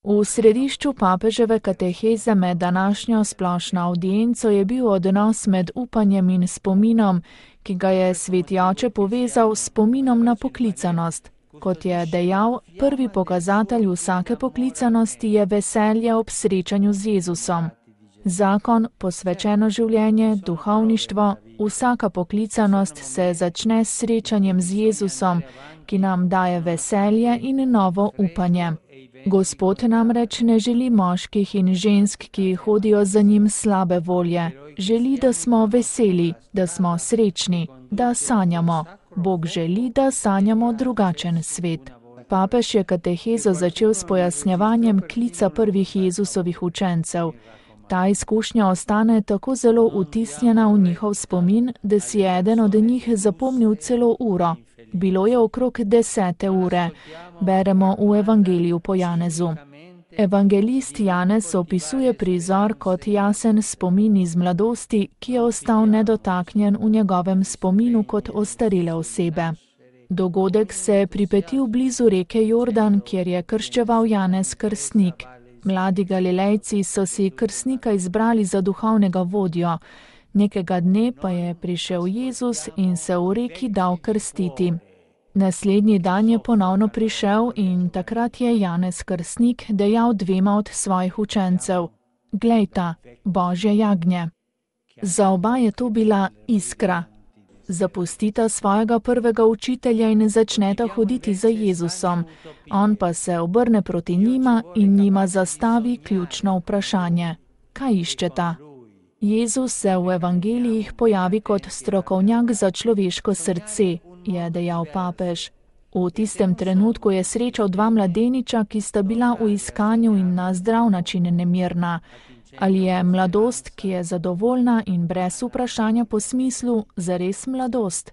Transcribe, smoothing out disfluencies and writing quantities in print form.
V središču papeževe kateheze med današnjo splošno avdienco je bil odnos med upanjem in spominom, ki ga je sveti oče povezal s spominom na poklicanost. Kot je dejal, prvi pokazatelj vsake poklicanosti je veselje ob srečanju z Jezusom. Zakon, posvečeno življenje, duhovništvo, vsaka poklicanost se začne s srečanjem z Jezusom, ki nam daje veselje in novo upanje. Gospod namreč ne želi moških in žensk, ki hodijo za njim slabe volje. Želi, da smo veseli, da smo srečni, da sanjamo. Bog želi, da sanjamo drugačen svet. Papež je katehezo začel s pojasnjevanjem klica prvih Jezusovih učencev. Ta izkušnja ostane tako zelo vtisnjena v njihov spomin, da si je eden od njih zapomnil celo uro. Bilo je okrog 10. ure, beremo v Evangeliju po Janezu. Evangelist Janez opisuje prizor kot jasen spomin iz mladosti, ki je ostal nedotaknjen v njegovem spominu kot ostarele osebe. Dogodek se je pripetil blizu reke Jordan, kjer je krščeval Janez Krstnik. Mladi Galilejci so si krstnika izbrali za duhovnega vodjo. Nekega dne pa je prišel Jezus in se v reki dal krstiti. Naslednji dan je ponovno prišel in takrat je Janez Krstnik dejal dvema od svojih učencev: "Glejta, Božje jagnje." Za oba je to bila iskra. Zapustita svojega prvega učitelja in začneta hoditi za Jezusom. On pa se obrne proti njima in njima zastavi ključno vprašanje: kaj iščeta? Jezus se v evangelijih pojavi kot strokovnjak za človeško srce, je dejal papež. V tistem trenutku je srečal dva mladeniča, ki sta bila v iskanju in na zdrav način nemirna. Ali je mladost, ki je zadovoljna in brez vprašanja po smislu, zares mladost?